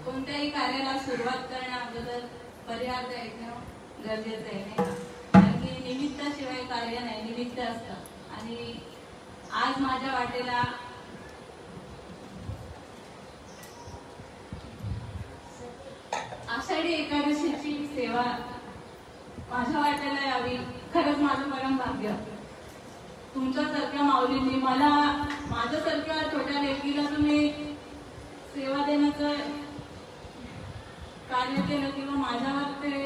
कोणत्याही कार्याला सुरुवात करण्याअगोदर पर्याय ऐकणं गरजेचं आहे, नाही का? कारण की निमित्ताशिवाय कार्य नाही, निमित्त असतं. आणि आज माझ्या वाटेला आषाढी एकादशीची सेवा माझ्या वाटेला यावी, खरंच माझं परम भाग्य. तुमच्यासारख्या माऊलींनी मला, माझ्यासारख्या छोट्या लेकीला तुम्ही सेवा देण्याचं कार्य केलं किंवा माझ्यावर ते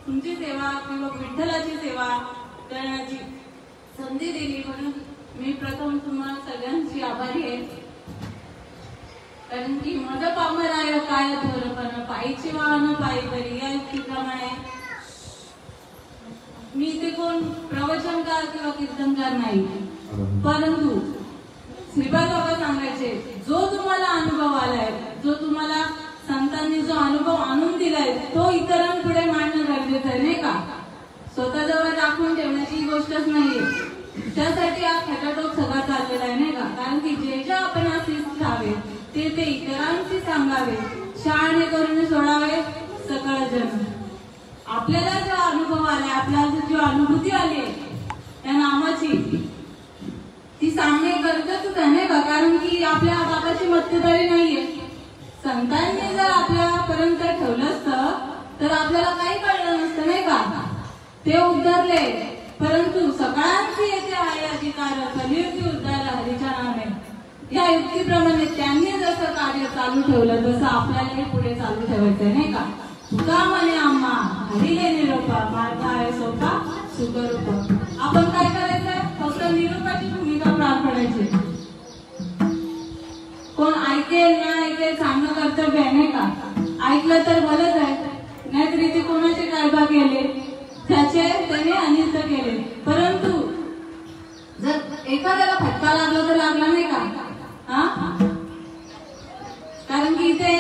तुमची सेवा किंवा विठ्ठलाची सेवा करण्याची संधी दिली, म्हणून मी प्रथम तुम्हाला सगळ्यांची आभारी आहे. कारण की माझं पामर आहे काय थोरपण पायीची वाहन पायी करी या युक्तीप्रमाणे मी ते कोण प्रवचनकार किंवा कीर्तनकार नाही, परंतु श्रीपाद बाबा सांगायचे, जो तुम्हाला अनुभव आलाय, जो तुम्हाला संतांनी जो अनुभव आणून दिलाय तो इतरांपुढे मांडणं गरजेचं आहे, नाही का? स्वतःजवळ राखून ठेवण्याची गोष्टच नाहीये. त्यासाठी हा खटाटोप सगळा चाललेला आहे, नाही का? कारण की जे आपण शिस्त हवे ते ते इतरांशी सांगावे, शहाणे करून सोडावे सकळ जन. आपल्याला जो अनुभव आलाय, आपल्याला जो अनुभूती आली त्या नामाची, ती सांगणे गरजेचंच आहे, नाही का? कारण की आपल्या बाबाची मक्तेदारी नाहीये. संतांनी जर आपल्यापर्यंत ठेवलं असतं तर आपल्याला काही कळलं नसतं, नाही का? ते उद्धारले, परंतु सगळ्यांची येथे आहे अधिकार, कलियुगी उद्धार हरीच्या नामे. या युक्तीप्रमाणे त्यांनी जसं कार्य चालू ठेवलं तसं आपल्यालाही पुढे चालू ठेवायचंय, नाही का? तुका म्हणे आम्हा हरिले निरोपा, मार्ग आहे सोपा सुखरूप. आपण काय करायचंय? फक्त निरोपाची भूमिका पार पडायची. कोण ऐकेल ना ऐकेल सांगणं कर्तव्य आहे, नाही का? ऐकलं तर भलंच आहे, नाहीतर इथे कोणाचे कायदा केले त्याचे त्याने अनिष्ट केले. परंतु जर एखाद्याला फटका लागला तर लागला, नाही का? कारण की इथे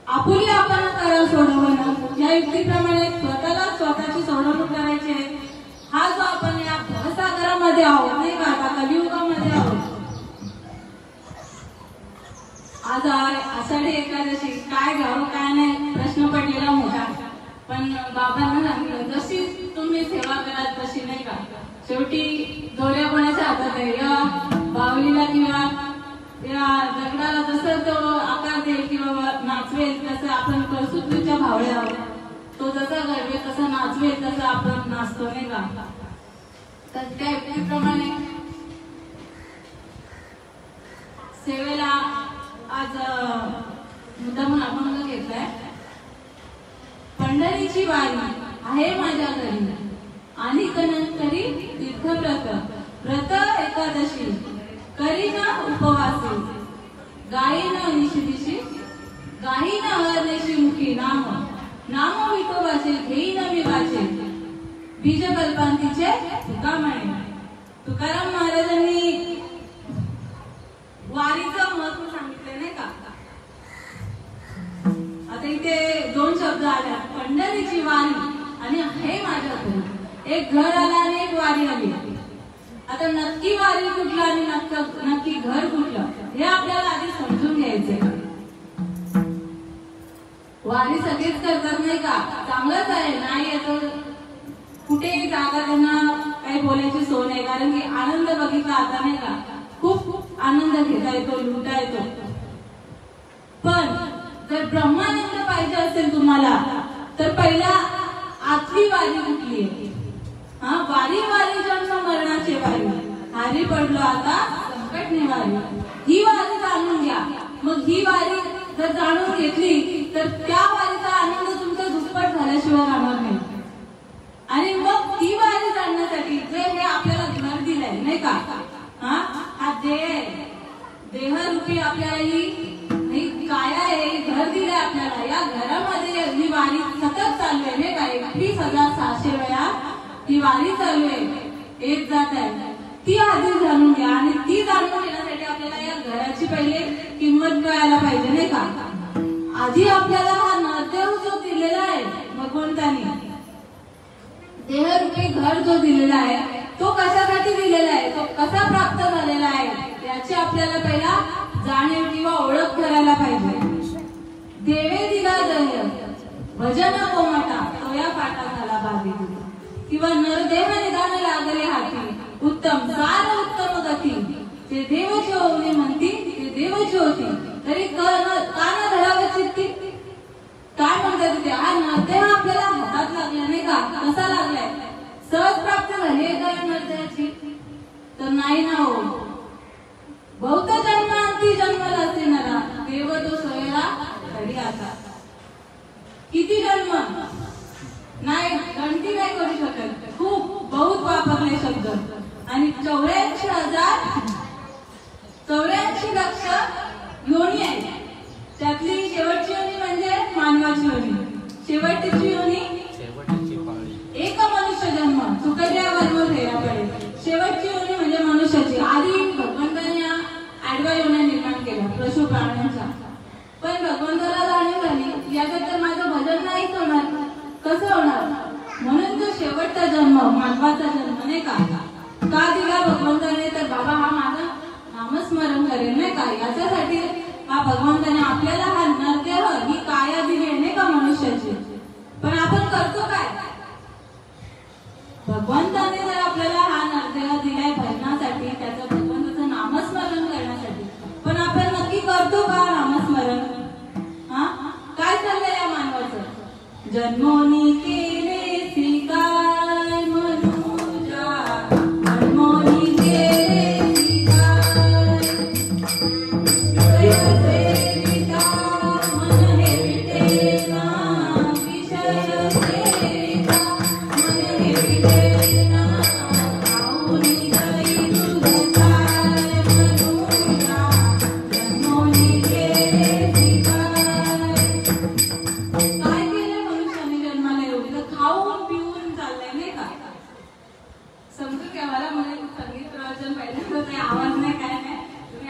आपुली आपण करा सोडवणं या युक्तीप्रमाणे स्वतःला स्वतःची सोडवणूक करायची. हा जो आपण या भवसागरामध्ये आहोत, नाही का? आता कलियुगामध्ये आहोत. आज आषाढी एकादशी, काय घ्यावं काय नाही प्रश्न पडलेला मोठा, पण बाबांना सांगितलं जशी तुम्ही सेवा कराल तशी, नाही का? शेवटी दोऱ्या कोणाच्या हातात आहे? या बावलीला किंवा या दगडाला जसं तो आकार देईल किंवा नाचवेल तसं आपण कसुतीच्या भावड्या आहोत. तो जसा घडवेल तसा नाचवेल तसं आपण नाचतो, नाही का? तर त्याप्रमाणे सेवेला आज मुद्दामून आपण घेतलाय. पंढरीची वारी आहे माझ्या घरी आणि करी तीर्थव्रत, व्रत एकादशी करीन उपवासी, गाईन निशिदिशी गाईन अहर्निशी मुखी नाम, नाम विठोबाचे घेईन मी वाचे, बीज कल्पांतीचे तुका म्हणे. तुकाराम महाराजांनी वारीचं महत्व सांगितलं, नाही का? आता इथे दोन शब्द आले, पंढरीची वारी आणि हे माझ्या घरी. एक घर आला आणि एक वारी आली. आता नक्की वारी कुठलं आणि नक्की घर कुठलं हे आपल्याला आधी समजून घ्यायचंय. वारी सगळेच करतात नाही का, चांगलंच आहे, नाही येतो कुठेही जागा त्यांना काही बोलायची सोय नाही, कारण की आनंद बघितला आता नाही का, खूप आनंद घेता येतो, लुटा येतो. पण जर ब्रह्मानंद पाहिजे असेल तुम्हाला तर पहिला आतली वारी कुठली आहे? वारी वारी जन्म मरणाची वारी, हारी पडलो आता संकट निवारी. ही वारी जाणून घ्या. मग ही वारी जर जाणून घेतली तर त्या वारीचा आनंद तुमचा दुप्पट झाल्याशिवाय राहणार नाही. आणि मग ती वारी जाणण्यासाठी जे हे आपल्याला घर दिलंय नाही का, हा देहरूपी आपल्याला ही काय आहे, घर दिलंय आपल्याला. या घरामध्ये ही वारी सतत चालू आहे नाही का, 21,600 वेळा ही वारी चालू आहे, एक जात आहे. ती आधी जाणून घ्या. आणि ती जाणून घेण्यासाठी आपल्याला या घराची पहिले किंमत कळायला पाहिजे नाही का. आधी आपल्याला हा नरदेव जो दिलेला आहे भगवंतानी, देहरूपी घर जो दिलेला आहे तो कशासाठी दिलेला आहे, तो कसा प्राप्त झालेला आहे याची आपल्याला पहिला जाणीव किंवा ओळख करायला पाहिजे. देवे दिला दह्य भजन कोमटा तोया पाटा झाला बाधी, किंवा नरदेव निदान लागले हाती उत्तम सार उत्तम गती. ते देवची ओवली म्हणती ते देवची होती तरी कान धरावे चित्ती. काय म्हणतात ते, हा नरदेव आपल्याला हातात लागला नाही का, कसा लागलाय, सहज प्राप्त झाली आहे का नरदेवाची? तर नाही ना हो. बहुत जन्म अंती जन्मला असे नरा देव तो सोयरा घरी आता. किती जन्म नाही, गणती नाही करू शकत, खूप बहुत वापरले शब्द. आणि 84 लक्ष योनी आहे. त्यातली शेवटची योनी म्हणजे मानवाची योनी. शेवटची योनी एक मनुष्य जन्म सुकन्यावर फेरापडे. शेवटची योनी म्हणजे मनुष्याची. आधी भगवंताने आडव्या योन्या निर्माण केल्या पशु प्राण्यांच्या. पण भगवंताला जाणीव झाली याच्यात तर माझं भजन नाहीच होणार, कसं होणार, म्हणून तो शेवटचा जन्म मानवाचा जन्म नाही का दिला भगवंताने, तर बाबा हा माझं नामस्मरण करेल नाही का. याच्यासाठी हा भगवंताने आपल्याला हा नरदेह ही काया दिली नाही का मनुष्याची. पण आपण करतो काय, भगवंताने जर आपल्याला हा नरदेह दिलाय भजनासाठी, त्याचं भगवंताचं नामस्मरण करण्यासाठी, पण आपण नक्की करतो का नामस्मरण? काय चाललंय या मानवाचं, जन्मोनी केले स्वीकार मनुजा, जन्मोनी केले स्वीकार, सेविता मन हे विटेना, विषय सेविता मन हे विटेना, आऊनी गई तुझ काय मनुजा, जन्मोनी केले स्वीकार. काय केलं मनुष्याने जन्माला येऊन, तर खाऊन पिऊन चाललंय नाही का. समजून घ्या मला, संगीत प्रवचन पहिल्यांदा काही आवाज नाही काय नाही, तुम्ही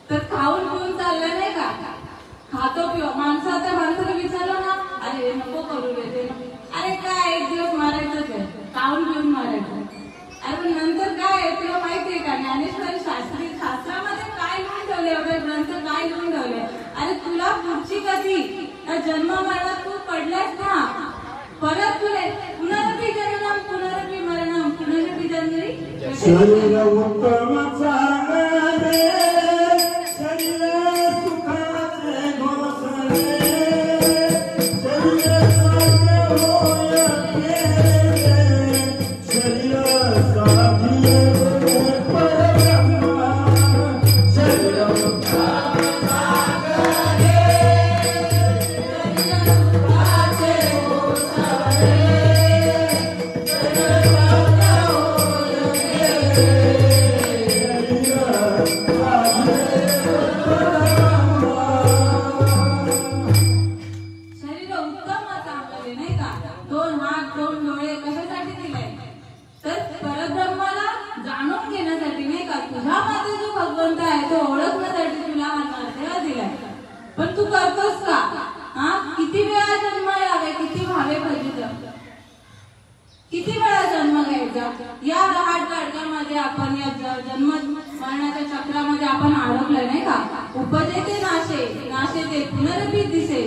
तर खाऊन पिऊन चाललंय नाही का. खातो पिऊ माणसं. आता माणसाला विचारलं ना, अरे नको करू दे, अरे काय एक दिवस मारायचंच आहे, खाऊन पिऊन मारायचं. अरे पण नंतर काय आहे तुला माहितीये का, ज्ञानेश्वरी शास्त्रामध्ये काय लिहून ठेवले, वगैरे ग्रंथ काय लिहून ठेवले. अरे तुला पुढची कधी जन्म मरणात तू पडलास ना, परत तुला पुनरपी जन्म पुनरपी मरण पुनरपी जन्म. शरीर उत्तम चांगले, शरीर सुखाचे घोषणे, शरीर साध्य होय केले, शरीर साध्य परब्रह्मा, शरीर उत्तम चांगले, शरीर सुखाचे घोषणे, शरीर साध्य होय शरीर उत्तम चांगले नाही का. 2 हात 2 डोळे कशासाठी दिले, तर परब्रह्माला जाणून घेण्यासाठी नाही का. तुझ्या मध्ये जो भगवंत आहे तो ओळखण्यासाठी तुला हा नरदेह दिलाय. पण तू करतोस का, किती वेळा जन्म यावे, किती भावे किती वेळा जन्म घ्यायचा? या रहाटगाडगामध्ये आपण या जन्म मरणाच्या चक्रामध्ये आपण अडकलोय नाही का? उपजे ते नाशे, नाशे ते पुनरपी दिसे,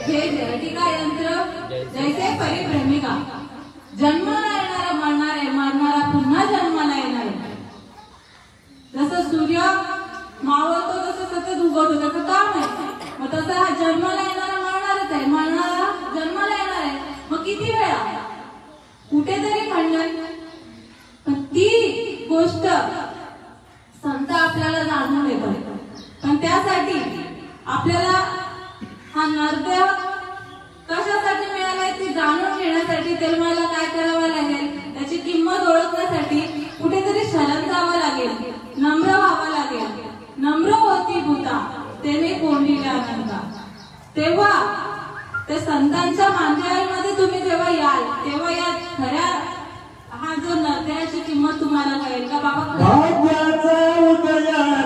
हे जटिका यंत्र जैसे परिभ्रमिका. जन्माला येणारा मरणार आहे, मरणारा पुन्हा जन्माला येणार आहे. जसं सूर्य मावळतो तसं सतत उगवतो, त्याचं काम आहे. मग तसं हा जन्माला येणारा मरणारच आहे, मरणारा जन्माला येणार आहे. मग किती वेळा? कुठेतरी खंडन. पण ती गोष्ट संत आपल्याला जाणून देतात. पण त्यासाठी आपल्याला हा नरदेह कशासाठी मिळालाय ती जाणून घेण्यासाठी मला काय करावं लागेल, त्याची किंमत ओळखण्यासाठी कुठेतरी शरण जावं लागेल, नम्र व्हावं लागेल. नम्र होती भूता तेने कोंडिल्या अनंता. तेव्हा ते संतांच्या मांदियाळीमध्ये तुम्ही जेव्हा याल तेव्हा या खऱ्या हा जो नरदेहाची किंमत तुम्हाला कळेल का बाबा. भाग्याचा उदय झाला,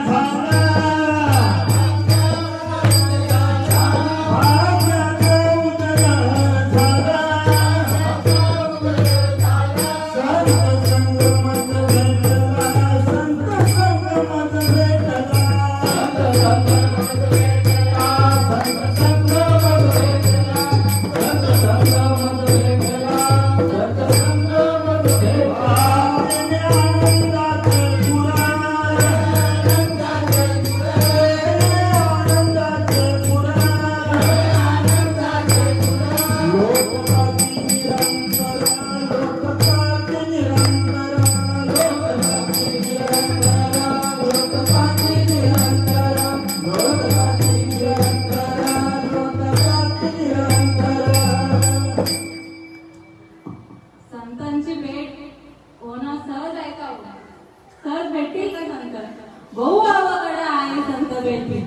संतांची भेट होणं सहज आहे का? सहज भेटतील का संत? बहु अवघड आहे संत भेटतील.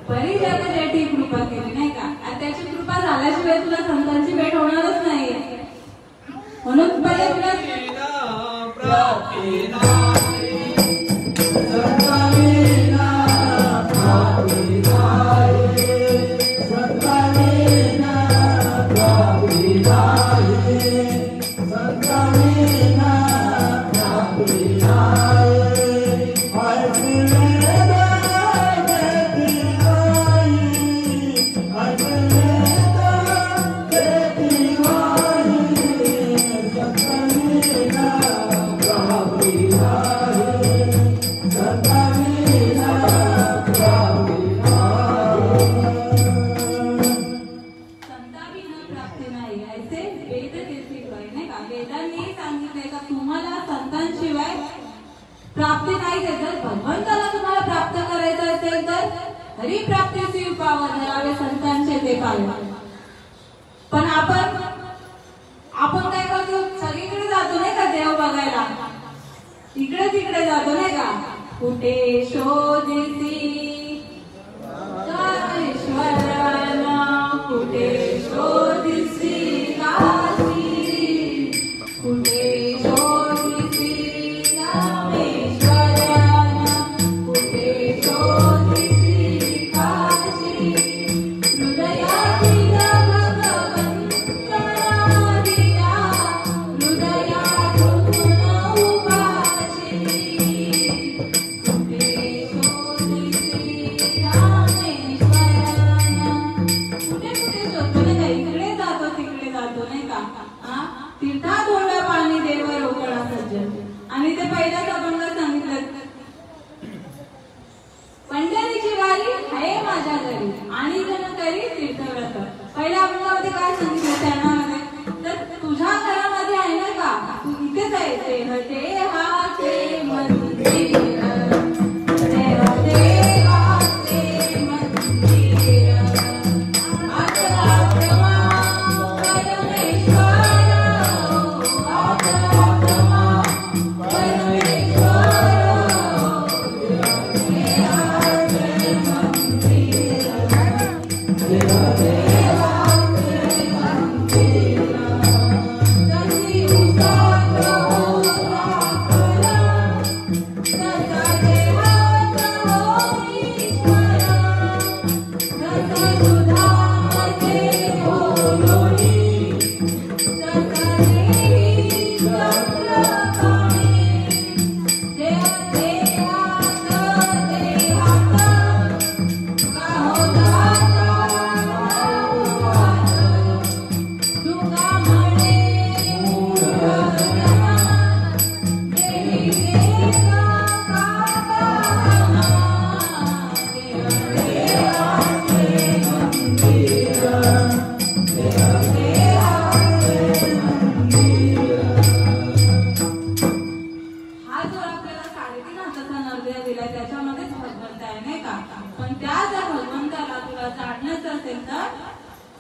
परी जगजेठी कृपा केली नाही का? आणि त्याची कृपा झाल्याशिवाय तुला संतांची भेट होणारच नाही. म्हणून पहिले तुला प्राप्ती नाही. जर भगवंताला तुम्हाला प्राप्त करायचं असेल तर हरिप्राप्ती पावन धरावे संतांचे ते पालन. पण आपण काय करतो? सगळीकडे जातो नाही का देव बघायला, इकडे तिकडे जातो नाही का? कुठे शोधिसी ईश्वराला, कुठे शोधिसी काशी, कुठे पहिल्या अभंगामध्ये काय सांगितलं त्यांना? तर तुझ्या घरामध्ये आहे ना का? तू इथेच आहे. ते हाते मंदिर,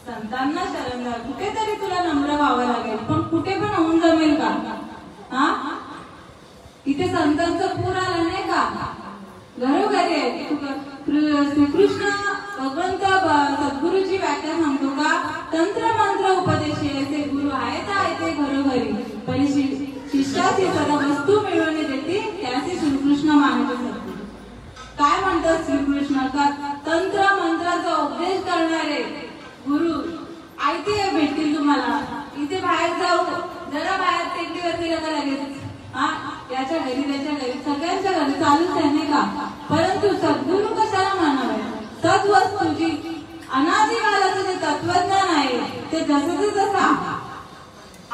संतांना शरण द्या, कुठेतरी तुला नम्र व्हावं लागेल, पण कुठे पण होऊन जमेल का? हा, इथे संतांचा पूर आला नाही का? घरोघरी आहे. श्रीकृष्ण भगवंत सद्गुरूची व्याख्या सांगतो का? तंत्र मंत्र उपदेशी असे गुरु आहेत ते घरोघरी, पण शिष्याची सदा वस्तू मिळवणे देते त्याचे श्रीकृष्ण मानतो सद्गुरू. काय म्हणतात श्रीकृष्ण? का तंत्र मंत्राचा उपदेश करणारे गुरु आयते भेटतील तुम्हाला. इथे बाहेर जाऊ, जरा बाहेर टेकडीवर गेलं का लगेच याच्या घरी त्याच्या घरी सगळ्यांच्या घरी चालूच आहे नाही का? परंतु सद्गुरू कशाला म्हणावे? सद्वस्तूची अनादिकालाचं जे तत्वज्ञान आहे ते जसं जसा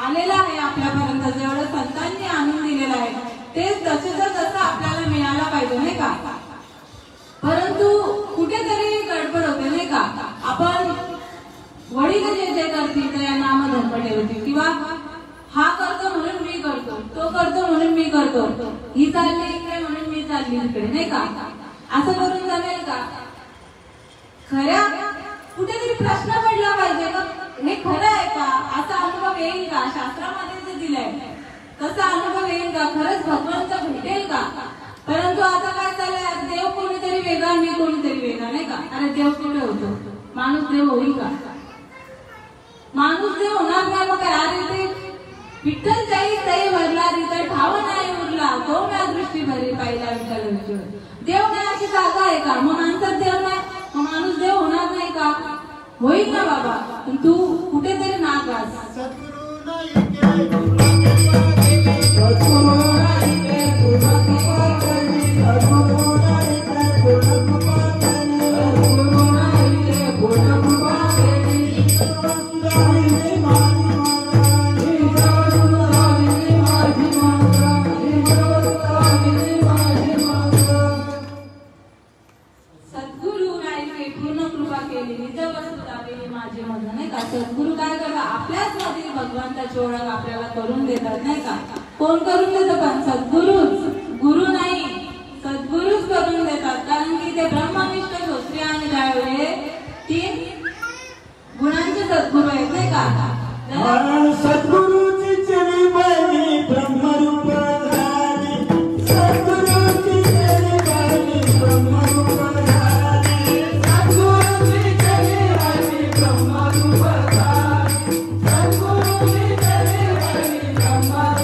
आलेलं आहे आपल्यापर्यंत, जेवढं संतांनी आणून दिलेलं आहे तेच जसं आपल्याला मिळायला पाहिजे नाही का? परंतु कुठेतरी गडबड होते नाही का? आपण वडील जे करतील ते नाम धनपटे होती, किंवा हा करतो म्हणून मी करतो, तो करतो म्हणून मी करतो, ही चालली इकडे म्हणून मी चालली इकडे नाही का? असं करून जमेल का? खऱ्या कुठेतरी प्रश्न पडला पाहिजे का हे खरं आहे का? असा अनुभव येईल का? शास्त्रामध्ये जे दिलंय तसा अनुभव येईल का? खरंच भगवंत भेटेल का? परंतु आता काय चाललंय, देव कोणीतरी वेगळा, मी कोणीतरी वेगळा नाही का? अरे देव कुठे होतो? माणूस देव होईल का? माणूस देव होणार नाही. मग काय? अरे ते विठ्ठल जाई तई भरला रितर ठाव नाही उरला, तो म्या दृष्टी भरी पाहिला विठ्ठल. देव नाही अशी जागा आहे का? मग माणसात देव नाही, मग माणूस देव होणार नाही का? होईल ना बाबा, पण तू कुठेतरी नागास. सद्गुरू काय करतात? आपल्याच मधील भगवंताची ओळख आपल्याला करून देतात नाही का? कोण करून देतं? पण सद्गुरूच, गुरु नाही, सद्गुरूच करून देतात. कारण की ते ब्रह्मनिष्ठ, श्रोत्री आणि दयाळू 3 गुणांचे सद्गुरू आहेत नाही का? सद्गुरूची चरणी बनी ब्रह्मरूप धारी, सद्गुरूची चरणी बनी ब्रह्मरूप धारी, सद्गुरूची चरणी बनी ब्रह्मरूप धारी, सद्गुरूची चरणी बनी ब्रह्मरूप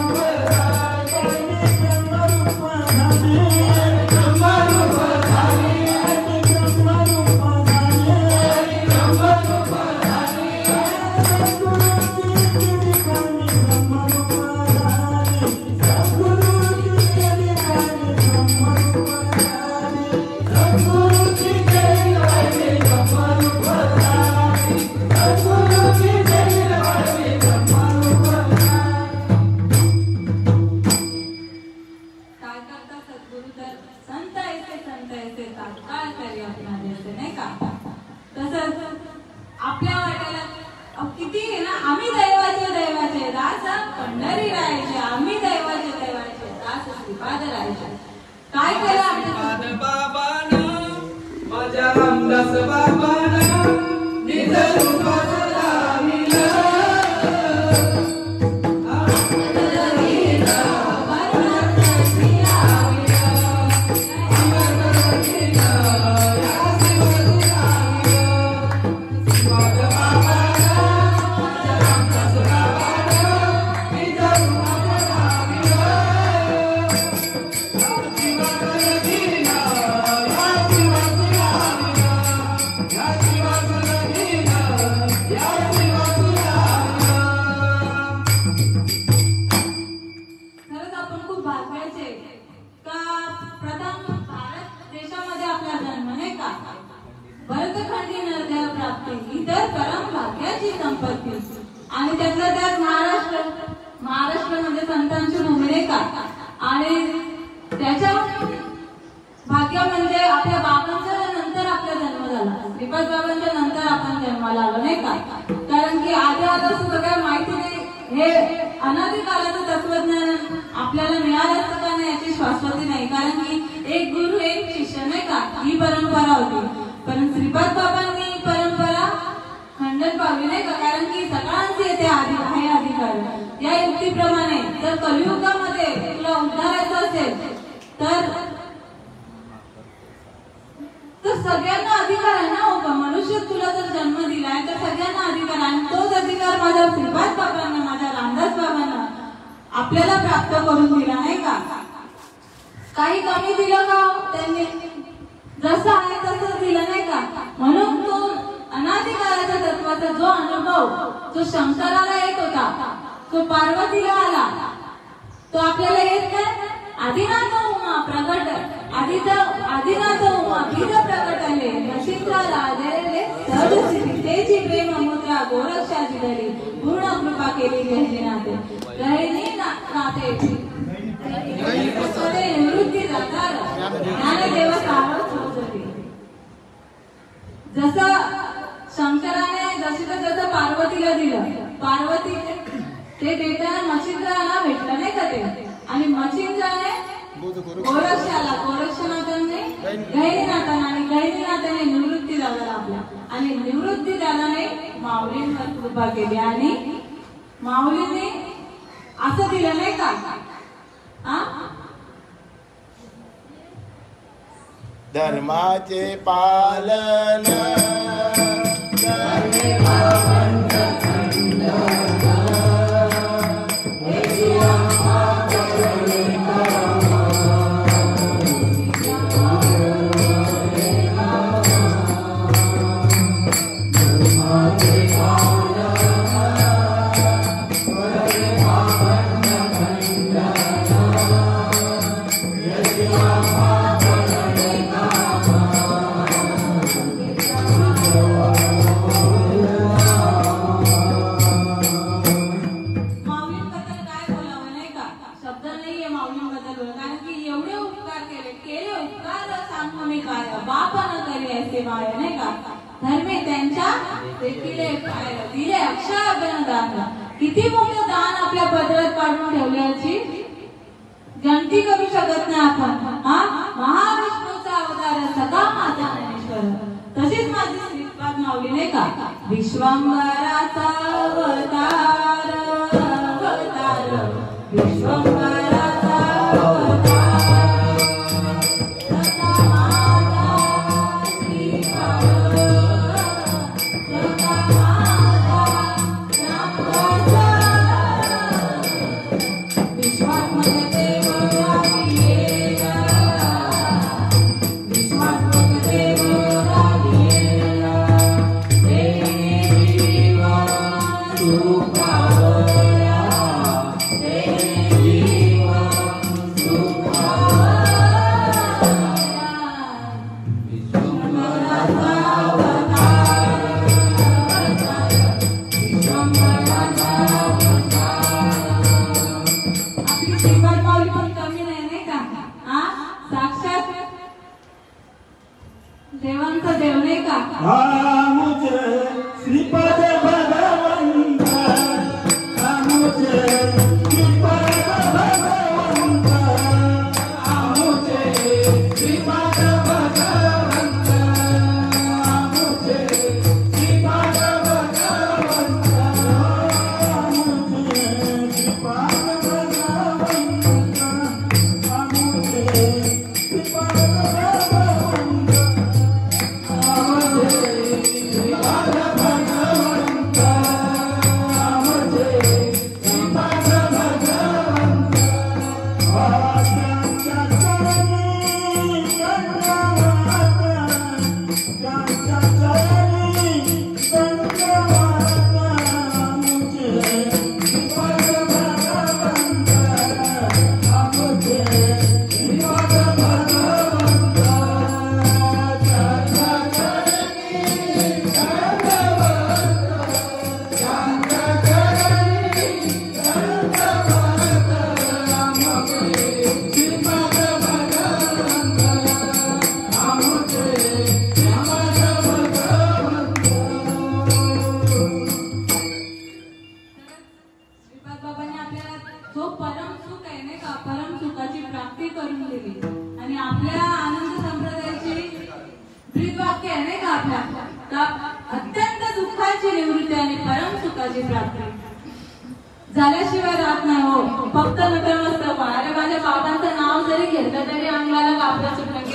धारी, ब्रह्मरूप धारी, ब्रह्मरूप धारी, ब्रह्मरूप धारी, ब्रह्मरूप धारी, सद्गुरूची चरणी बनी ब्रह्मरूप धारी, सद्गुरूची चरणी बनी ब्रह्मरूप धारी, सद्गुरूची चरणी बनी ब्रह्मरूप धारी, सद्गुरूची चरणी बनी ब्रह्मरूप धारी. काय करता सद्गुरू? तर संत ऐसे तात्काळ तरी आपणारे असे नाही का? तसंच आपल्या वाट्याला किती आहे ना, आम्ही दैवाचे दास पंढरी राहायचे, आम्ही दैवाचे दास श्रीपाद राहायचे. काय केलं आपल्या बाबानं, माझ्या रामदास बाबानं निज रूपात लाविलं. खरंच आपण खूप भाग्याचे का प्रथम भारत देशामध्ये आपला जन्म नाही का? भरतखंडी नद्या प्राप्ती ही तर परम भाग्याची संपत्ती. आणि त्यातल्या त्यात महाराष्ट्रामध्ये संतांची भूमी नाही का? आणि त्याच्या भाग्य म्हणजे आपल्या बाबांच्या नंतर आपला जन्म झाला, श्रीपाद बाबांच्या नंतर आपण जन्माला आलो नाही का? कारण की आधी सगळ्या माहिती नाही, हे अनादिकालाचं तत्वज्ञान आपल्याला मिळालं असतं का नाही याची शाश्वती नाही. कारण की एक गुरु एक शिष्य नाही का, ही परंपरा होती. पण श्रीपाद बाबांनी परंपरा खंडन पावली युक्तीप्रमाणे जर कलियुगामध्ये तुला उद्धारायचं असेल तर सगळ्यांना अधिकार आहे ना हो का? मनुष्य तुला जर जन्म दिलाय तर सगळ्यांना अधिकार आहे. तोच अधिकार माझ्या श्रीपाद बाबांना, माझ्या रामदास बाबांना आपल्याला प्राप्त करून दिला नाही का? काही कमी दिलं का त्यांनी? जसं आहे तसं दिलं नाही का? म्हणून तो अनादिकाळाच्या तत्वाचा जो अनुभव जो शंकराला येत होता तो पार्वतीला आला, तो आपल्याला येत नाही. आदिनाथ उमा प्रकट आदिनाथ उमा बीज प्रकटले नशिंद्रा राजले सहज स्थिती तेची प्रेम मुद्रा गोरक्षाची धरी पूर्ण कृपा केली गहिनीनाथे गहिनीनाथे निवृत्ती जाणार ज्ञानदेव सावध होते. जसं शंकराने जसं पार्वतीला दिलं, पार्वती ते देताना मच्छिंद्राला भेटलं नाही का ते, आणि मच्छिंद्राने गोरक्षाला, गोरक्षनाथाने गहिनीनाथाने, आणि गहिनीनाथाने निवृत्ती दादाला आपल्या, आणि निवृत्ती दादाने माऊलींवर कृपा केली आणि माऊलीने असं दिलं नाही का? धर्माचे पालन किती मोठं दान आपल्या पदरात पाडून ठेवल्याची गणती करू शकत नाही आपण. महाविष्णूचा अवतार सदा माझा ज्ञानेश्वर. तशीच माझी श्रीपाद माऊली नाही का? विश्वंभराचा अवतार अवतार विश्वंभराचा अवतार सदा माझा श्रीपाद सदा माझा विश्वात्मक देव राहिलेला विश्वात्मक देव राहिलेला देव सुखावया देव सुखावया विश्वंभराचा अवतार विश्वंभराचा आपली श्रीपाद माऊली पण कमी नाही का? साक्षात देवांचा देव नाही का? मुझे श्रीपाद भगवंता मुझे श्रीपाद भगवंता मुझे श्रीपाद भगवंता मुझे श्रीपाद भगवंता मुझे श्रीपाद भगवंता मुझे श्रीपाद अत्यंत दुःखाची निवृत्ती आणि परम सुखाची प्राप्ती. झाल्याशिवाय राहत नाही हो. फक्त नटमस्तक व्हा. अरे माझ्या बाबांचं नाव जरी घेतलं तरी अंगाला कापलं सुटलं की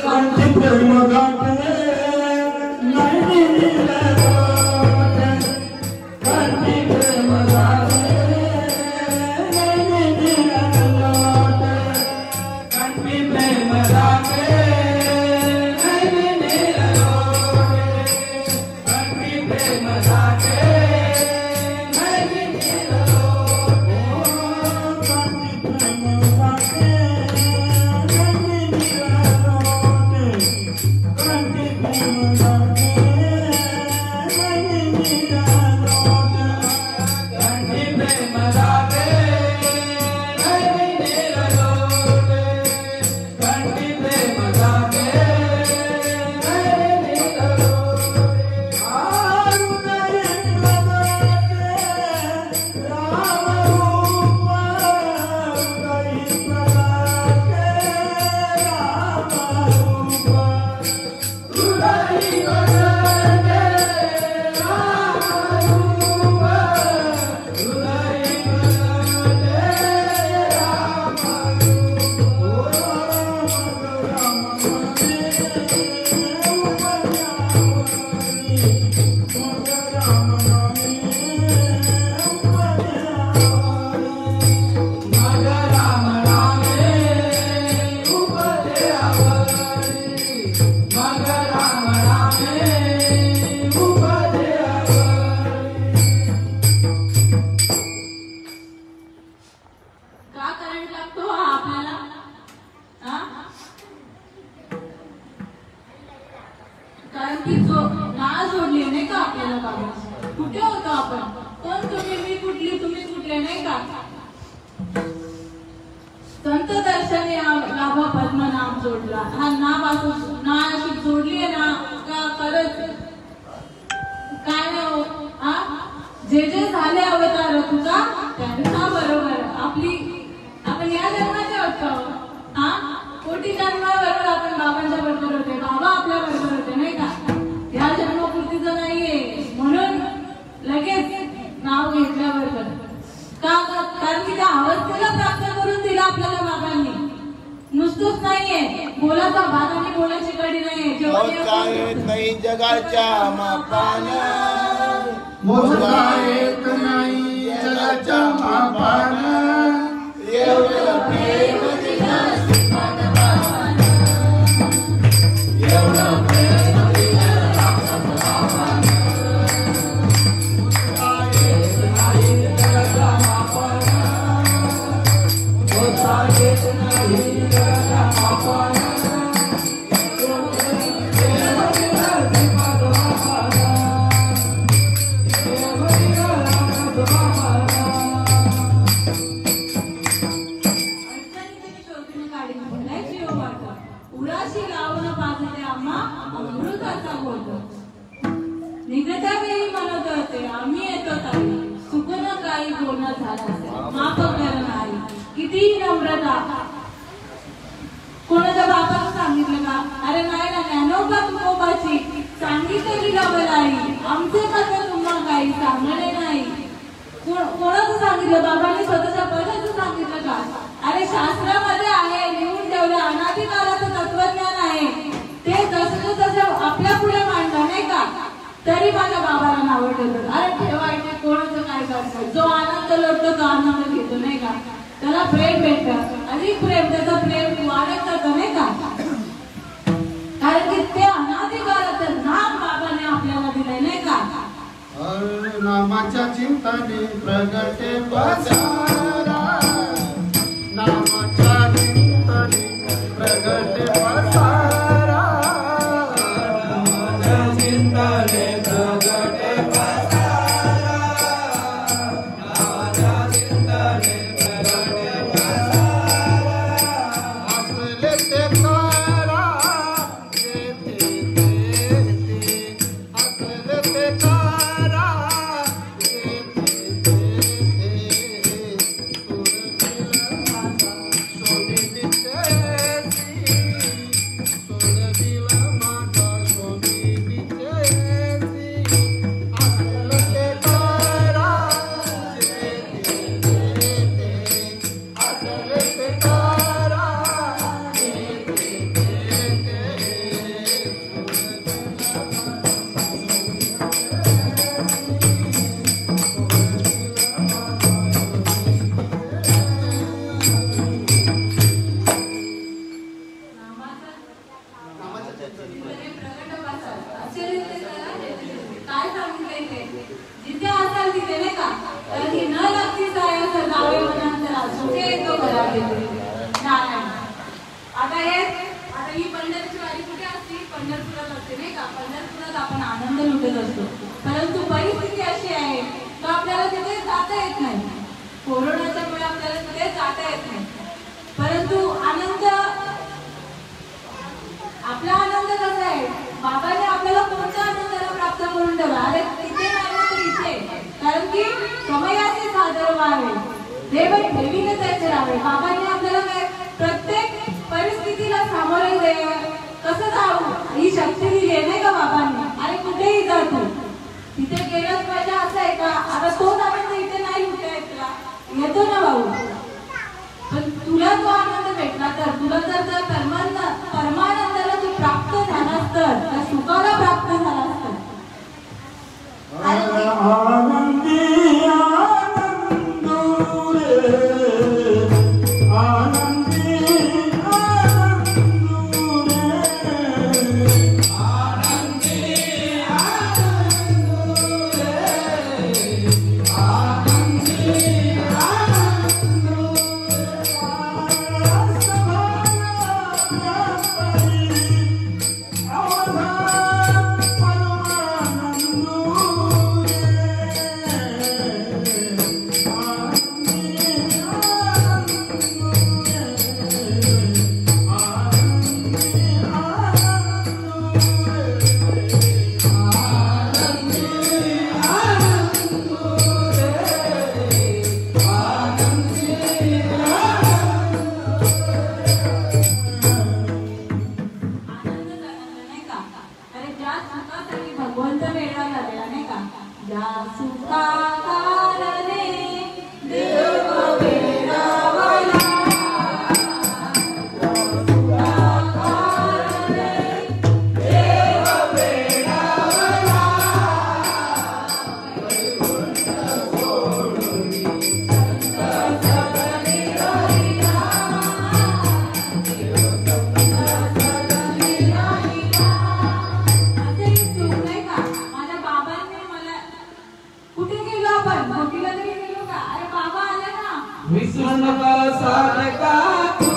संत दर्शनी लाभा पद्मनाम जोडला. हा नाम असं ना अशी जोडली ना का परत काय नाही हो. हा जे जे झाले अवतार तुझा त्यांचा बरोबर आपण या जन्माचे होतो. हा कोटी जन्माबरोबर आपण बाबांच्या बरोबर होते. बाबा आपल्या बरोबर होते नाही का. या जन्मपूर्तीचं नाहीये म्हणून लगेच नाव घेतल्याबरोबर कारण की त्या अवस्थेला प्राप्त करून दिला आपल्याला बाबांनी. नुसतंच नाहीये बोलाचा भात आणि बोलाची कडी नाहीये. नाही जगाच्या मापान मोजायत नाही जगाच्या मापान एवढं प्रेम दिलं श्रीपाद बाबानं. एवढं प्रेम दिलं बाबानं. उराशी लावून पाहते आम्हा अमृताचा बोलतो. निघत्या वेळी म्हणत होते आम्ही येतो ताई. चुकून काही बोलणं झालं माफ कर नाही. कितीही नम्रता. कोणाच्या बापाला सांगितलं का. अरे नाही ना ज्ञानोबा तुकोबाची सांगितलेली गबलाई. आमचे मात्र तुम्हाला काही सांगणे नाही. कोणाचं सांगितलं. बाबांनी स्वतःच्या पदाचं सांगितलं का. अरे शास्त्रामध्ये आहे लिहून ठेवलं. अनादिकालाचं तत्वज्ञान आहे ते जसं तसं आपल्या पुढे मांडलं नाही का. तरी माझ्या बाबाला नाव ठेवलं. अरे ठेवायचे कोणाचं काय करतो. जो आनंद लढतो तो आनंद घेतो नाही का. त्याला प्रेम भेटतं. अधिक प्रेम त्याचं प्रेम वाढत जातं नाही का. कारण की ते अनादिकालाचं नाम बाबाने आपल्याला दिलंय नाही का. नामाच्या चिंताने प्रगटे पसारा. नामाच्या चिंताने प्रगटे पसारा. नामाच्या चिंताने प्रगटे पसारा. नामाच्या चिंताने प्रगटे पसारा. असले ते करा येथे तेथे. असले ते करा येथे तेथे. सुरतील माझा शोभित तेसी. परंतु परिस्थिती अशी आहे की आपल्याला तिथे जाता येत नाही. कोरोनाच्या मुळे आपल्याला तिथे जाता येत नाही. परंतु आनंद, आपला आनंद कसा आहे, बाबाने आपल्याला कोणत्या आनंदाला प्राप्त करून ठेवला. अरे तिथे नाही ना तर इथे, कारण की समयाचे सादर व्हावे, देव ठेवीने त्याचे राहावे. बाबांनी आपल्याला काय प्रत्येक परिस्थितीला सामोरे कसं जाऊ ही शक्ती दिली आहे नाही का बाबांनी. अरे कुठेही जातो तिथे गेलंच पाहिजे असं आहे का. आता तोच आनंद इथे नाही लुटायचा, येतो ना भाऊ. पण तुला तो आनंद भेटला तर, तुला जर परमानंदाला तू प्राप्त झालास तर, त्या सुखाला प्राप्त झालास तर आनंदी आनंदू रे, आनंदी आनंदू रे, आनंदी आनंदू रे, आनंदी आनंदू विसरू नका साधका तू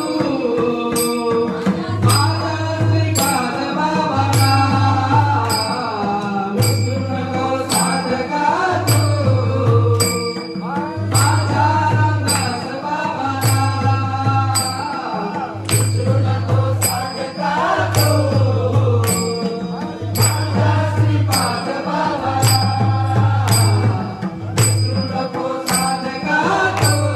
माझा श्रीपाद बाबाला. विसरू नको साधका तू माझा रामदास बाबाला. विसरू नको साधका तू माझा श्रीपाद बाबाला. विसरू नको साधका तू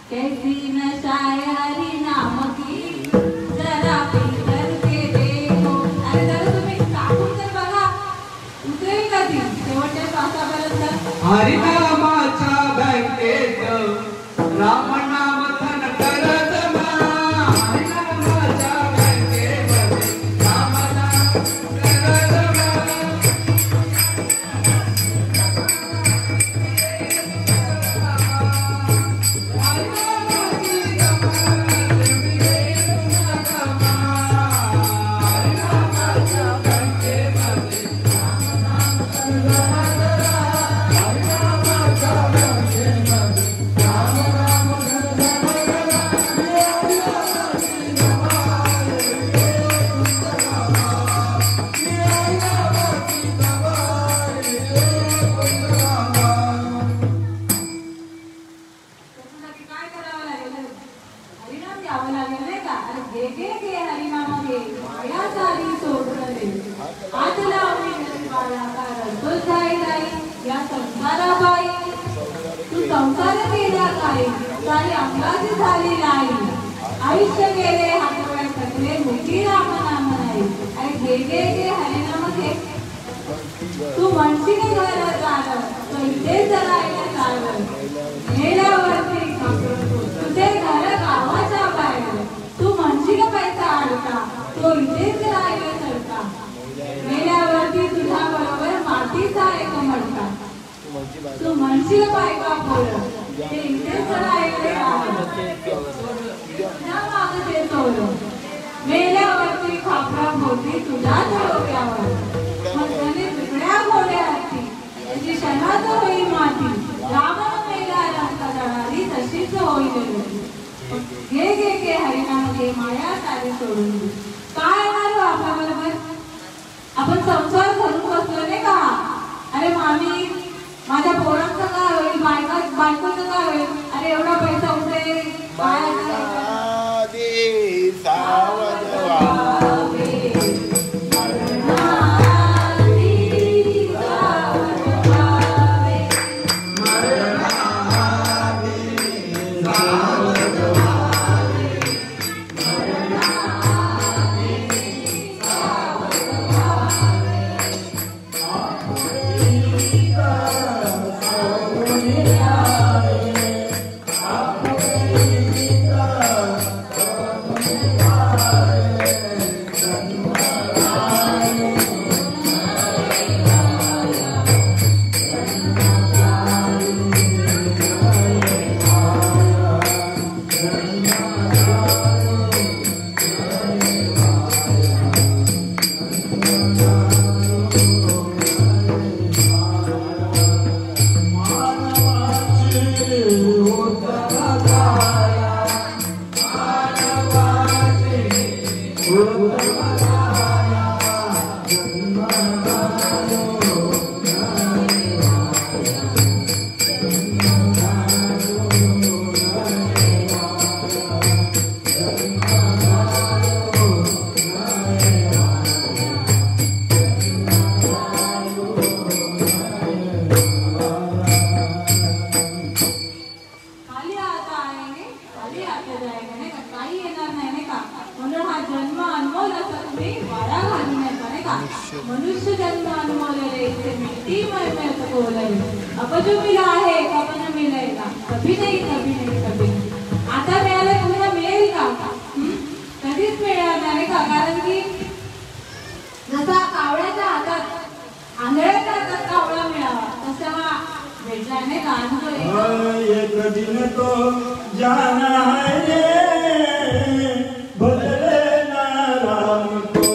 कैसी नशा है हरि नाम की जरा पी करके देखो. अरे जरा तुम्ही टाकून तर बघा, उतरेल का ती शेवटच्या श्वासापर्यंत. हरिनामाच्या बँकेत रामनाम धन करत मा. हरिनामाच्या बँकेमध्ये रामनाम करत मा. हरिनामाच्या बँकेमध्ये यावं लागेल नाही का. अरे घे घे घे हरिनाम घे माया सारी सोडून दे हात लावली गरीबाला कारण तो जाई जाई या संसाराबाई. तू संसार केला काय सारी अंगाची झाली नाही. आयुष्य गेले हातपाय थकले मुठी राम नाम नाही. अरे घे घे घे हरिनाम घे. तू म्हणशील घर झालं तो इथेच राहिलं चाललं. मेल्यावरती तुझे घर गावाच्या बाहेर. तू म्हणशील पैसा अडका तो इथेच राहिलं चढका. मेल्यावरती तुझ्या बरोबर मातीचा एक मडका. तू म्हणशील बायका पोरं ते इथेच राहिले तुझ्या मागचे चोर. मेल्यावरती खापरा मोठी तुझ्याच डोक्यावर. मग त्याने तुकड्या गोड्या असती त्याची क्षणात होई माती. रावण मेला रंका जळाली तशीच होईल. घे घे घे हरिनाम घे माया सारी सोडून दे. काय येणार आपल्या बरोबर. आपण संसार करून बसलो नाही का. अरे मामी माझ्या पोरांचं काय होईल बायकोचं काय होईल. अरे एवढा पैसा उठे काय मनुष्य जन्म अनुभवलेले इथे मिट्टी मरमेल बोलले. अपजो मिला आहे कपन मिळेल का. कभी नाही कभी नाही कभी. आता मिळालं तुम्हाला मिळेल का. कधीच मिळणार नाही का. कारण की जसा कावळ्याच्या हातात आंधळ्याच्या हातात कावळा मिळावा तसा भेटला नाही का. अनुभव एक दिन तो जाना है रे बदले ना राम को.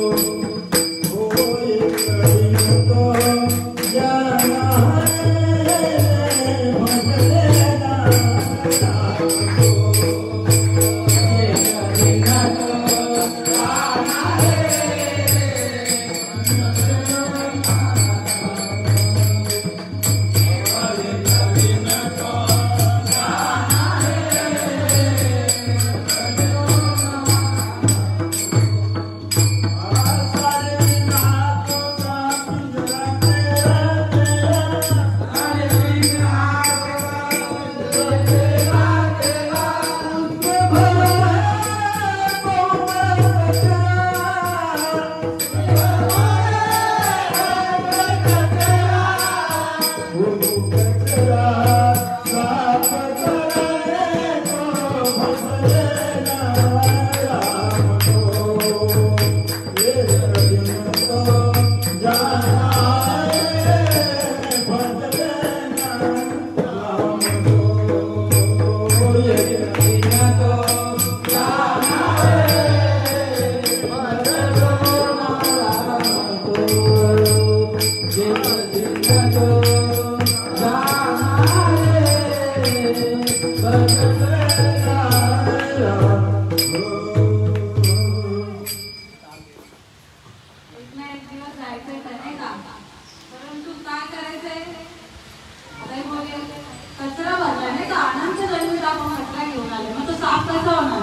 कचरा भरला नाही का. आनंद जन्म आपण कचरा घेऊन आले मग तो साफ कसा होणार.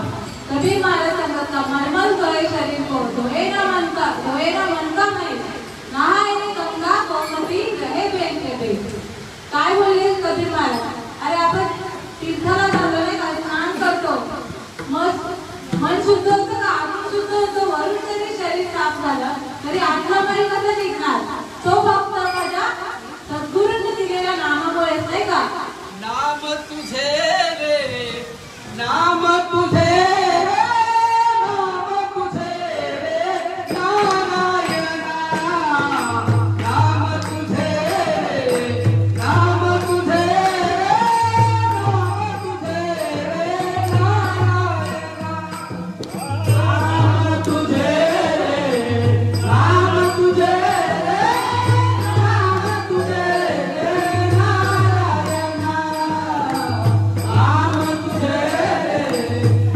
कभी महाराज सांगत का मरमल गए शरीर को धोए ना मनका नाही नहाए गंगा गोमती रहे बेन के बेन. काय बोलले कबीर महाराज? अरे आपण तीर्थाला जातो नाही का, स्नान करतो, मन शुद्ध होतं का, आत्मा शुद्ध होतं, वरून जरी शरीर साफ झालं तरी आत्मा परी कसं निघणार? तो फक्त माझ्या सद्गुरूंनी दिलेल्या नामामुळेच नाही का. नाम तुझे रे, नाम तुझे रे, नाम तुझे रे, नारायणा. नाम तुझे रे, नाम तुझे रे, नाम तुझे रे, नारायणा. नाम तुझे रे, नाम तुझे रे, नाम तुझे रे, नारायणा. नाम तुझे रे,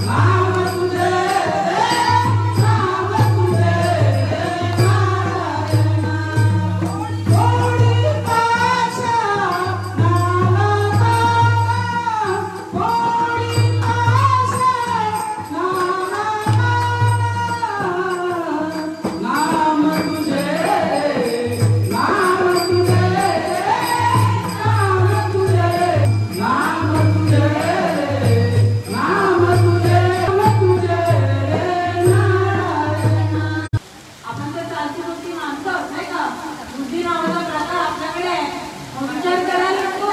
नाम तुझे रे, नाम तुझे रे, नारायणा. थोडी आशा नाना नाना, थोडी आशा नाना नाना. नाम तुझे रे, नाम तुझे रे, नाम तुझे, नाम तुझे रे, नाम तुझे, नाम तुझे रे, नारायणा. आपण तर चालती होती माणसं आहोत नाही का. बुद्धी नावाचा प्रकार आपल्याकडे आहे. मग विचार करायला नको.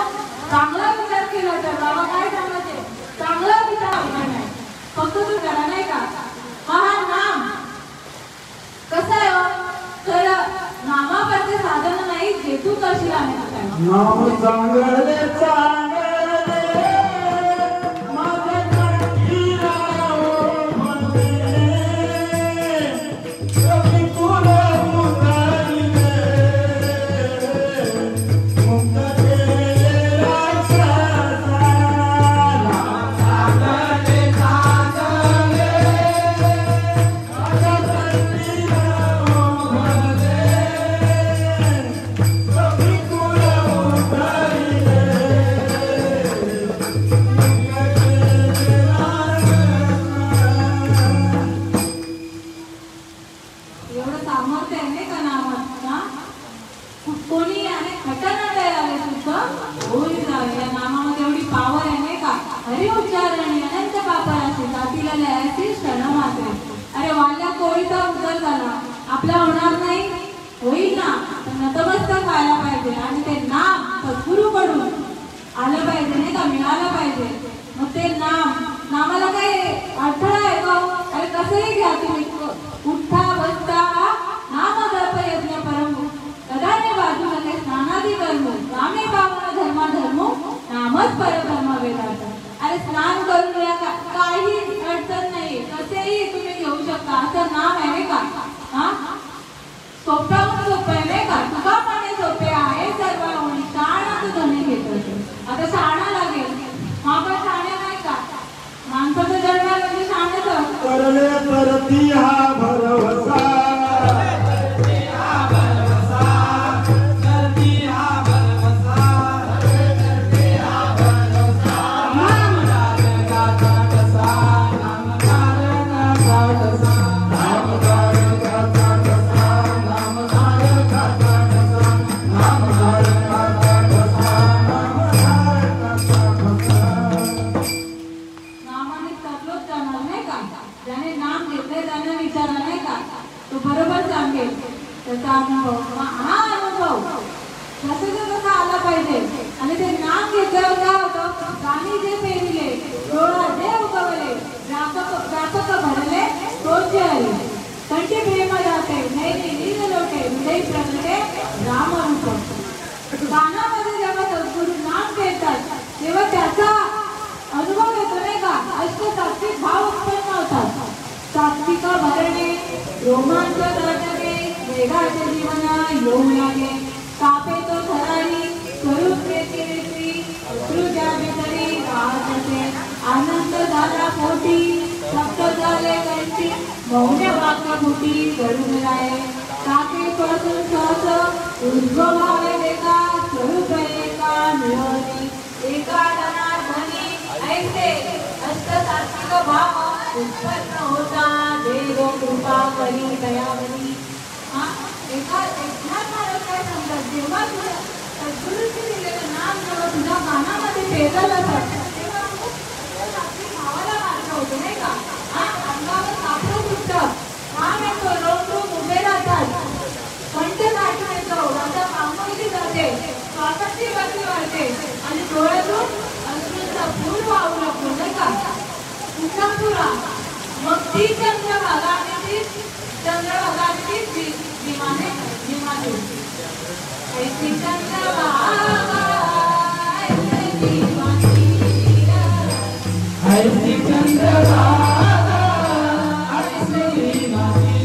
चांगला विचार केला तर बाबा काय सांगायचे, चांगला विचार आपला नाही, फक्त तू करा नाही का. महान नाम कसं आहे हो, तर नामावरचे साधन नाही, जे तू करशील आहे काय. नाम चांगले चांगले माझे कंठी राहो म्हणते, कभी तुला उतरले मुक्त केले राक्षसाला. चांगले चांगले माझ्या कंठी राहो म्हणते, कभी तुला उतरले एवढं सामर्थ्य आहे नाही का नामात ना. कोणी आणि खटाना आले सुद्धा होईल जावे. या नामामध्ये एवढी पावर आहे नाही का. हरी उच्चारणी अनंत पापराशी जातीला लयाची क्षण मात्रे. अरे वाल्या कोळीचा उदर झाला आपला होणार नाही, होईल ना, तर नतमस्तक व्हायला पाहिजे आणि ते नाम सद्गुरूकडून आलं पाहिजे नाही का, मिळालं पाहिजे. मग ते नामाला काय अडथळा आहे का? अरे कसंही घ्या तुम्ही, उठता बसता नाम जप यज्ञ परमो कदाने बाजूला स्नानादी कर्म नामे पावन धर्मा धर्मो नामच परब्रह्म वेदांत. अरे स्नान करून या काही अडचण नाही, कसेही तुम्ही घेऊ शकता. असं नाम आहे नाही का. हा सोप्याहून सोपं आहे नाही का. तुका म्हणे सोपे आहे सर्व होणी शाळाच धनी घेत होते. आता शाळा लागेल, मापा शाळे नाही का. माणसाचं जन्म म्हणजे शाळेच करले परती हा भरवसा. करती हा भरवसा, करती हा भरवसा, करती हा भरवसा. नाम गाता कसा, नाम गाता कसा, नाम गाता कसा, नाम गाता कसा, नाम गाता कसा, नाम गाता कसा. नामाने तरलोच जाणार नाही का. ज्याने नाम घेतले त्याने विचारलं नाही का, तो बरोबर सांगेल त्याचा अनुभव. हा अनुभव कसा आला पाहिजे. आणि ते नाम घेतल्यावर काय होतं, गाणी जे पेरिले डोळा जे उगवले, व्यापक भरले तोचे आले, कंठी प्रेम जाते नैरी नील लोटे हृदय प्रगटे राम रूप. गाण्यामध्ये जेव्हा सद्गुरू नाम घेतात तेव्हा त्याचा अनुभव येतो नाही का. अष्ट सात्विक भाव उत्पन्न होतात. सात्विक भरणे, रोमांच दर्शने, वेगाचे जीवन येऊ लागे, कापे तो थरारी, स्वरूप केली अश्रूच्या भीतरी वाहते, आनंद झाला पोटी, सप्त झाले कंठी, मौन वाक्य मुठी गरुड राये, काके पासून सहस उद्भवावे देखा, स्वरूप एका मिळवली, एका धनार्धनी ऐसे अष्ट सात्विक भाव उत्पन्न होता देव कृपा करी दयावरी. हा एकनाथ महाराज काय सांगतात, जेव्हा तुला सद्गुरूंनी दिलेलं नाम जेव्हा तुझ्या कानामध्ये पेरलं जातं तेव्हा आपली भावाला मार्ग होतो नाही का. हा अंगावर कापड फुटतं, घाम येतो, रोम उभे राहतात, कंठ दाटून येतो, आता पांघरली जाते, श्वासाची गती वाढते आणि डोळ्यातून अश्रूंचा पूर वाहू लागतो नाही का. पुरा मग ती चंद्रभागा आणि ती चंद्रभागा आणि ती विमाने ऐसी चंद्रभागा ऐसी विमाने ऐसी चंद्रभागा ऐसी विमाने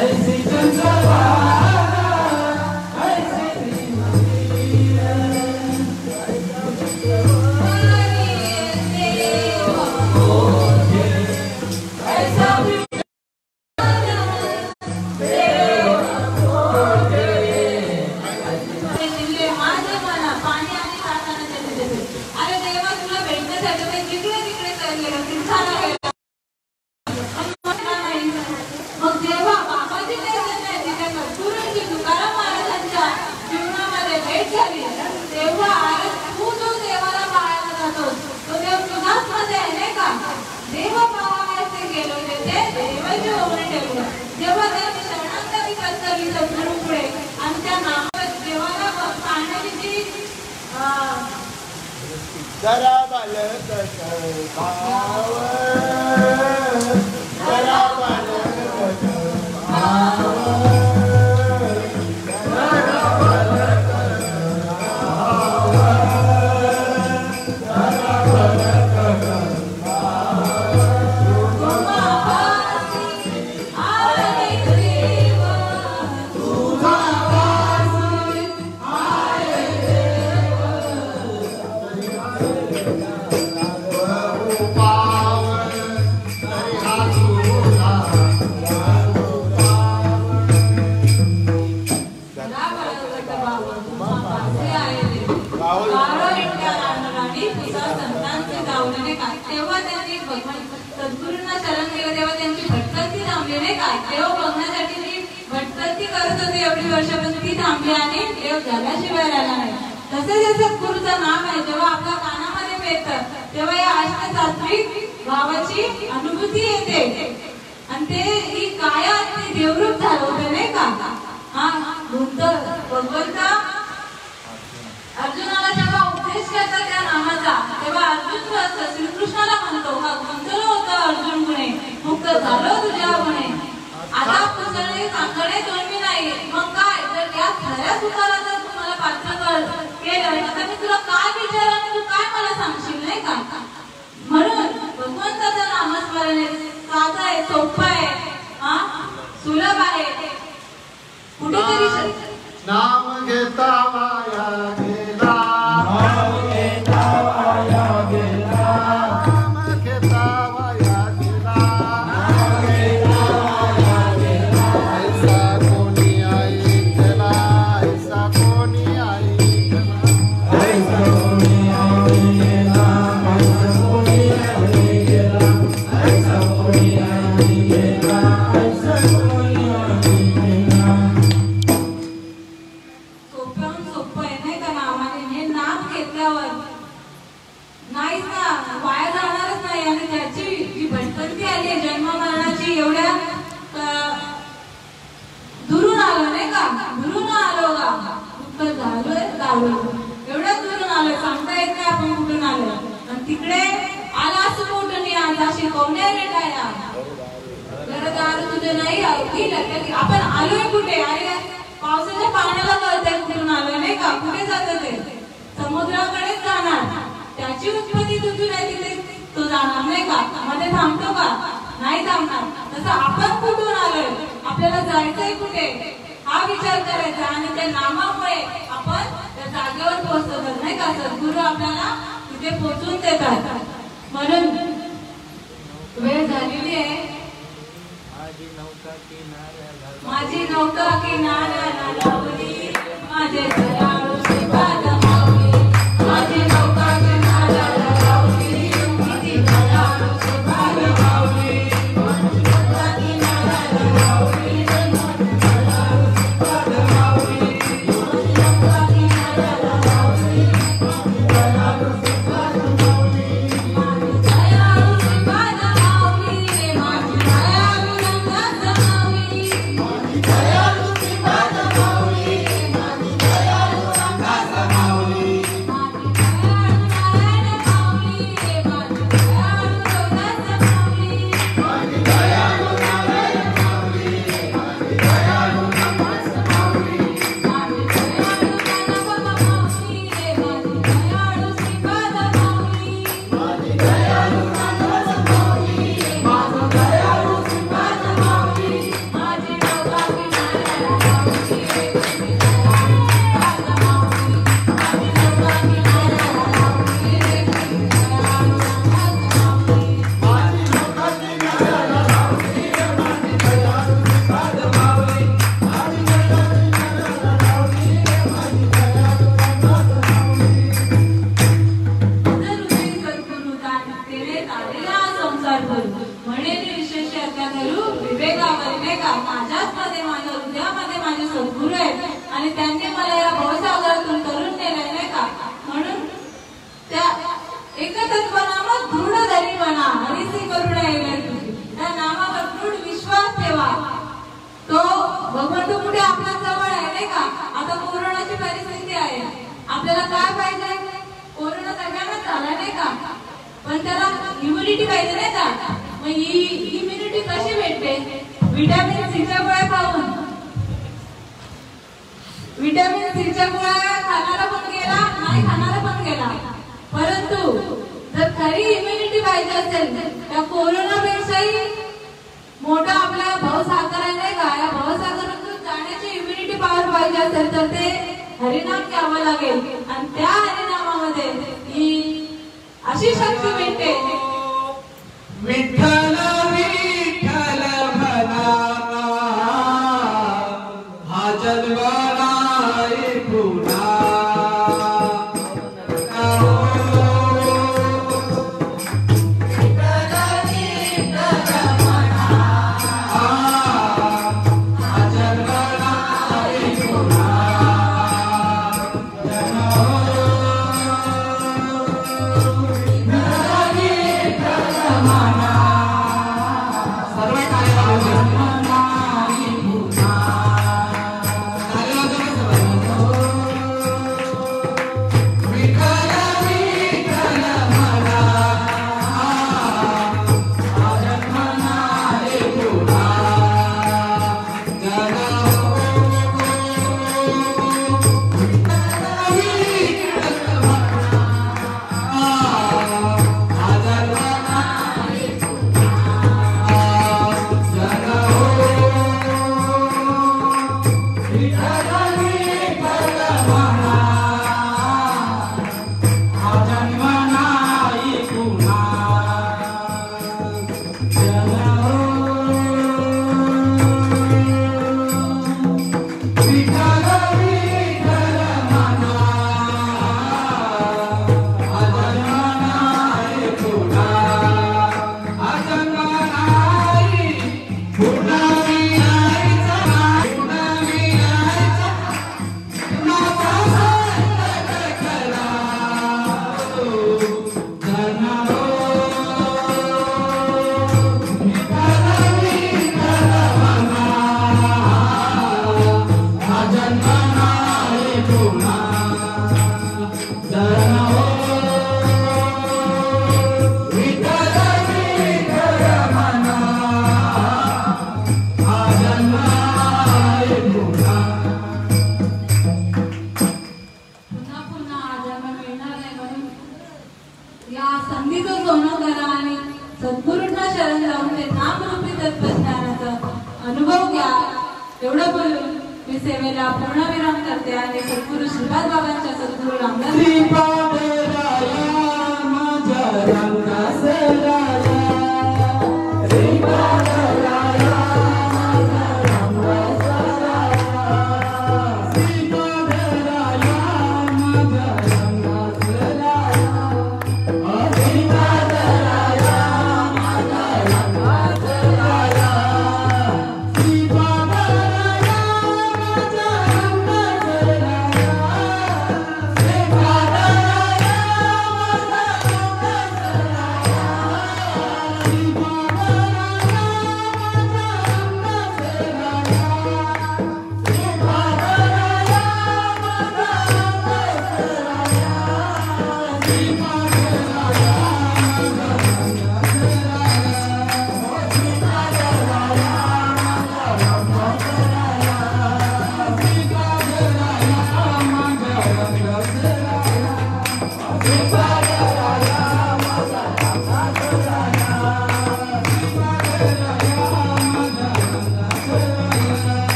ऐसी चंद्रभागा ऐसी विमाने जेव्हा त्यांनी शरणागती पत्करली सद्गुरूंकडे आणि त्या नामात देवाला पाहण्याची जी जरा बालक भाव जरा बालक भाव तेव्हा त्यांनी सद्गुरूंना शरण केलं, तेव्हा त्यांची भटकंती थांबली नाही का. देव बघण्यासाठी जी भटकंती करत होती एवढी वर्षापासून ती थांबली आणि देव झाल्याशिवाय राहिला नाही. तसेच सद्गुरूचं नाम आहे जेव्हा आपल्या कानामध्ये पेरतं तेव्हा या अष्टसात्विक भावाची अनुभूती येते आणि ते ही काया ते देवरूप झालं होतं नाही का. हा भगवंता अर्जुनाला जेव्हा उपदेश करता त्या नामाचा तेव्हा अर्जुन श्रीकृष्णाला म्हणतो, गुंतलो होतं अर्जुन गुणे मुक्त झालो तुझ्या गुणे, आता पुसणे सांगणे तुम्ही नाही. मग काय जर या खऱ्या सुखाला जर तुम्हाला पात्र केलं आता मी तुला काय विचार आणि तू काय मला सांगशील नाही का. म्हणून भगवंताचं नामस्मरण साधं आहे, सोपं आहे, हा सुलभ आहे. कुठेतरी नाम घेता वाया गेला, नाम घेता वाया गेला, नाम घेता वाया गेला, नाम घेता वाया गेला. ऐसा कोणी ऐकला, ऐसा कोणी ऐकला, ऐसा कोणी ऐकून गेला, ऐसा कोणी ऐकून गेला, ऐसा कोणी ऐकून गेला, ऐसा कोणी ऐकून गेला. सोपं आहे नाही का. नामाने हे नाम घेतल्यावर नाहीच ना वाया जाणारच नाही. आणि त्याची जी भटकंती आली आहे जन्म मरणाची एवढ्या दुरून आलो नाही का. दुरून आलो का दुःख झालोय गावलो एवढ्या दुरून आलोय सांगता येत नाही आपण कुठून आलो. आणि तिकडे आला असं कुठून आता शिकवणे काय घरदार तुझे नाही आपण आलोय कुठे. अरे पावसाच्या पाण्याला कळतंय कुठून आलोय नाही का. कुठे जातं ते समुद्राकडेच जाणार. त्याची उत्पत्ती तुझी नाही तिथे तो जाणार नाही का. मध्ये थांबतो का नाही थांबणार. तसं आपण कुठून आलोय आपल्याला जायचंय कुठे हा विचार करायचा आणि त्या नामामुळे आपण त्या जागेवर पोहोचतो नाही का. सद्गुरू आपल्याला तिथे पोहोचून देतात. म्हणून वेळ झालेली आहे. माझी नौका किनाऱ्याला लावली माझे दयाळू श्रीपाद माऊली. माझी नौका किनाऱ्याला लावली किती दयाळू आणि त्यांनी मला या भवसागरातून तरुण नेलंय नाही का. म्हणून त्या एकत्वनामात दृढ धरी म्हणा हरिसी करुणा येणार तुझी. त्या नामावर दृढ विश्वास ठेवा. तो भगवंत कुठे आपल्या जवळ आहे नाही का. आता कोरोनाची परिस्थिती आहे, आपल्याला काय पाहिजे. कोरोना सगळ्यांनाच झाला नाही का, पण त्याला इम्युनिटी पाहिजे नाही का. मग ही इम्युनिटी कशी भेटते. विटॅमिन सीच्या गोळ्या खाऊन. विटॅमिन सीच्या गोळ्या खाणारा पण गेला, नाही खाणारा पण गेला. परंतु जर खरी इम्युनिटी पाहिजे असेल त्या कोरोनापेक्षाही मोठा आपला भवसागर आहे नाही का. या भवसागरातून जाण्याची इम्युनिटी पॉवर पाहिजे असेल तर ते हरिनाम घ्यावं लागेल. आणि त्या हरिनामामध्ये ही अशी शक्ती भेटते. विठ्ठल विठ्ठल म्हणा हा जन्म नाही पुन्हा. सद्गुरूंना शरण जाऊन ते नामरूपी तत्वज्ञानाचा अनुभव घ्या. एवढं बोलून मी सेवेला पूर्णविराम करते आणि सद्गुरू श्रीपाद बाबांच्या सद्गुरू रामदास श्रीपाद राया माझ्या रामदास राया. श्रीपाद राया माझ्या रामदास राया. श्रीपाद राया माझ्या रामदास राया. श्रीपाद राया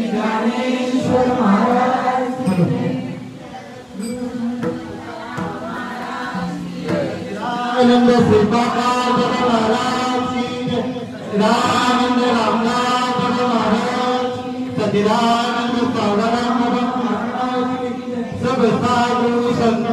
ज्ञानेश्वर महाराज आनंद श्रीपाद महाराज रामानंद रामनाथ महाराज सचिदानंद सावधान महाराज सब साधु संत